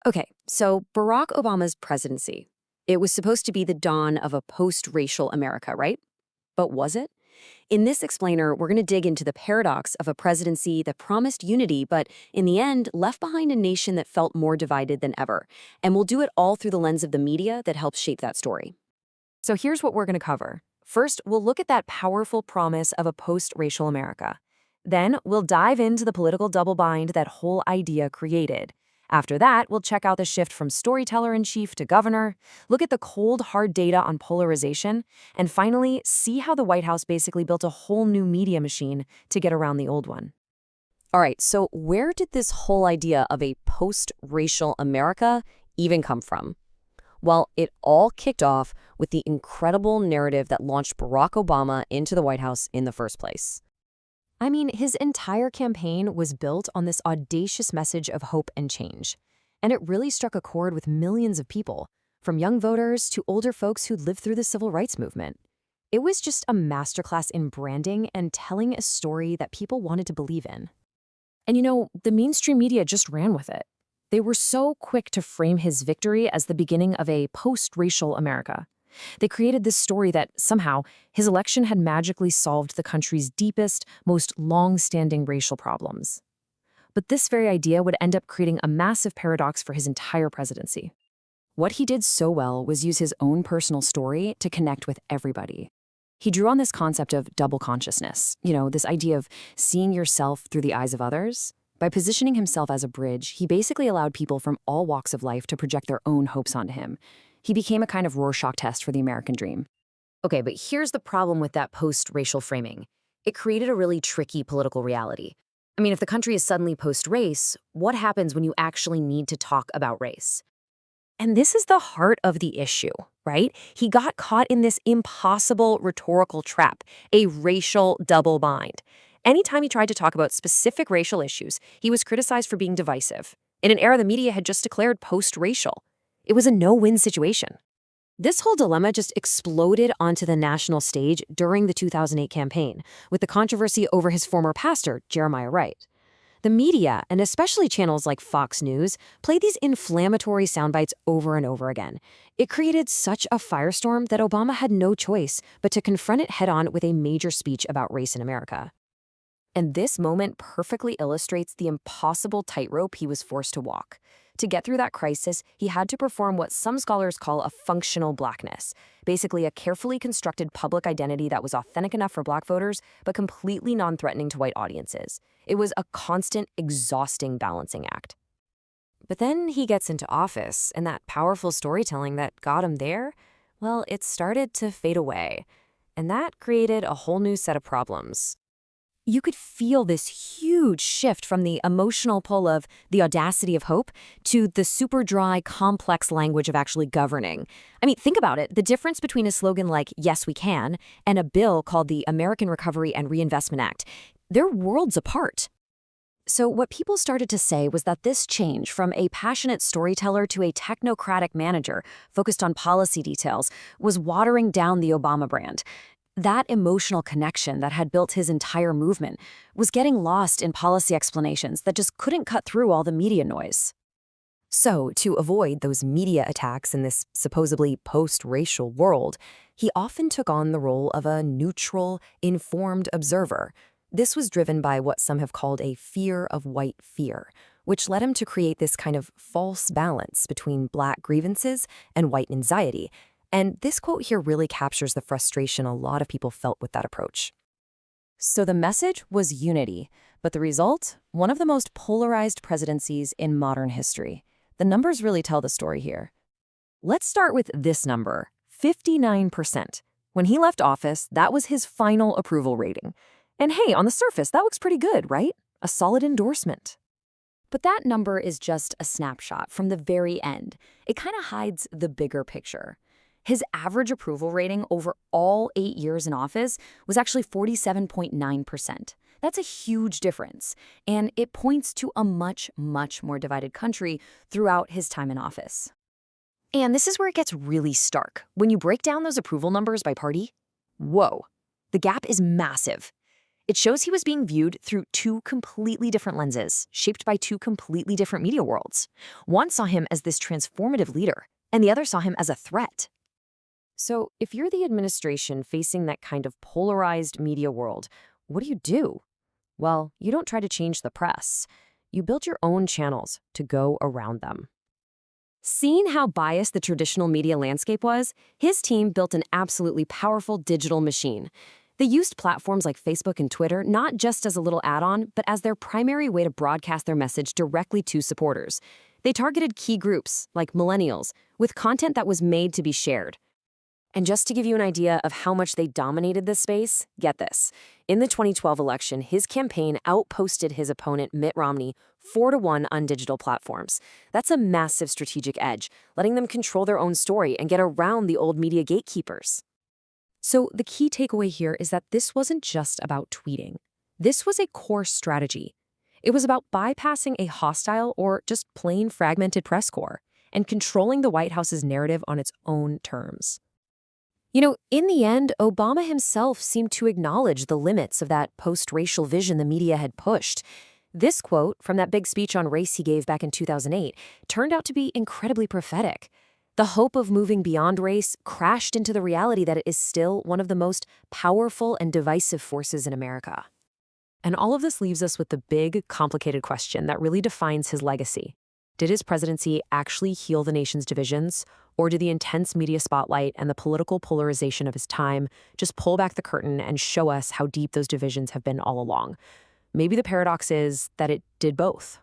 Okay, so Barack Obama's presidency. It was supposed to be the dawn of a post-racial America, right? But was it? In this explainer, we're going to dig into the paradox of a presidency that promised unity, but in the end, left behind a nation that felt more divided than ever. And we'll do it all through the lens of the media that helps shape that story. So here's what we're going to cover. First, we'll look at that powerful promise of a post-racial America. Then, we'll dive into the political double bind that whole idea created. After that, we'll check out the shift from storyteller-in-chief to governor, look at the cold, hard data on polarization, and finally, see how the White House basically built a whole new media machine to get around the old one. All right, so where did this whole idea of a post-racial America even come from? Well, it all kicked off with the incredible narrative that launched Barack Obama into the White House in the first place. I mean, his entire campaign was built on this audacious message of hope and change. And it really struck a chord with millions of people, from young voters to older folks who'd lived through the civil rights movement. It was just a masterclass in branding and telling a story that people wanted to believe in. And the mainstream media just ran with it. They were so quick to frame his victory as the beginning of a post-racial America. They created this story that somehow his election had magically solved the country's deepest, most long-standing racial problems. But this very idea would end up creating a massive paradox for his entire presidency. What he did so well was use his own personal story to connect with everybody. He drew on this concept of double consciousness, this idea of seeing yourself through the eyes of others. By positioning himself as a bridge, he basically allowed people from all walks of life to project their own hopes onto him. He became a kind of Rorschach test for the American dream. Okay, but here's the problem with that post-racial framing. It created a really tricky political reality. I mean, if the country is suddenly post-race, what happens when you actually need to talk about race? And this is the heart of the issue, right? He got caught in this impossible rhetorical trap, a racial double bind. Anytime he tried to talk about specific racial issues, he was criticized for being divisive. In an era the media had just declared post-racial. It was a no-win situation. This whole dilemma just exploded onto the national stage during the 2008 campaign, with the controversy over his former pastor, Jeremiah Wright. The media, and especially channels like Fox News, played these inflammatory soundbites over and over again. It created such a firestorm that Obama had no choice but to confront it head-on with a major speech about race in America. And this moment perfectly illustrates the impossible tightrope he was forced to walk. To get through that crisis, he had to perform what some scholars call a functional blackness, basically a carefully constructed public identity that was authentic enough for black voters, but completely non-threatening to white audiences. It was a constant, exhausting balancing act. But then he gets into office, and that powerful storytelling that got him there, well, it started to fade away. And that created a whole new set of problems. You could feel this huge shift from the emotional pull of the audacity of hope to the super dry, complex language of actually governing. I mean, think about it. The difference between a slogan like, "Yes, we can," and a bill called the American Recovery and Reinvestment Act, they're worlds apart. So what people started to say was that this change from a passionate storyteller to a technocratic manager focused on policy details was watering down the Obama brand. That emotional connection that had built his entire movement was getting lost in policy explanations that just couldn't cut through all the media noise. So, to avoid those media attacks in this supposedly post-racial world, he often took on the role of a neutral, informed observer. This was driven by what some have called a fear of white fear, which led him to create this kind of false balance between black grievances and white anxiety. And this quote here really captures the frustration a lot of people felt with that approach. So the message was unity, but the result? One of the most polarized presidencies in modern history. The numbers really tell the story here. Let's start with this number, 59%. When he left office, that was his final approval rating. And hey, on the surface, that looks pretty good, right? A solid endorsement. But that number is just a snapshot from the very end. It kind of hides the bigger picture. His average approval rating over all 8 years in office was actually 47.9%. That's a huge difference, and it points to a much, much more divided country throughout his time in office. And this is where it gets really stark. When you break down those approval numbers by party, whoa, the gap is massive. It shows he was being viewed through two completely different lenses, shaped by two completely different media worlds. One saw him as this transformative leader, and the other saw him as a threat. So, if you're the administration facing that kind of polarized media world, what do? Well, you don't try to change the press. You build your own channels to go around them. Seeing how biased the traditional media landscape was, his team built an absolutely powerful digital machine. They used platforms like Facebook and Twitter not just as a little add-on, but as their primary way to broadcast their message directly to supporters. They targeted key groups, like millennials, with content that was made to be shared. And just to give you an idea of how much they dominated this space, get this. In the 2012 election, his campaign outposted his opponent Mitt Romney 4-1 on digital platforms. That's a massive strategic edge, letting them control their own story and get around the old media gatekeepers. So the key takeaway here is that this wasn't just about tweeting. This was a core strategy. It was about bypassing a hostile or just plain fragmented press corps and controlling the White House's narrative on its own terms. In the end, Obama himself seemed to acknowledge the limits of that post-racial vision the media had pushed. This quote from that big speech on race he gave back in 2008 turned out to be incredibly prophetic. The hope of moving beyond race crashed into the reality that it is still one of the most powerful and divisive forces in America. And all of this leaves us with the big, complicated question that really defines his legacy. Did his presidency actually heal the nation's divisions, or did the intense media spotlight and the political polarization of his time just pull back the curtain and show us how deep those divisions have been all along? Maybe the paradox is that it did both.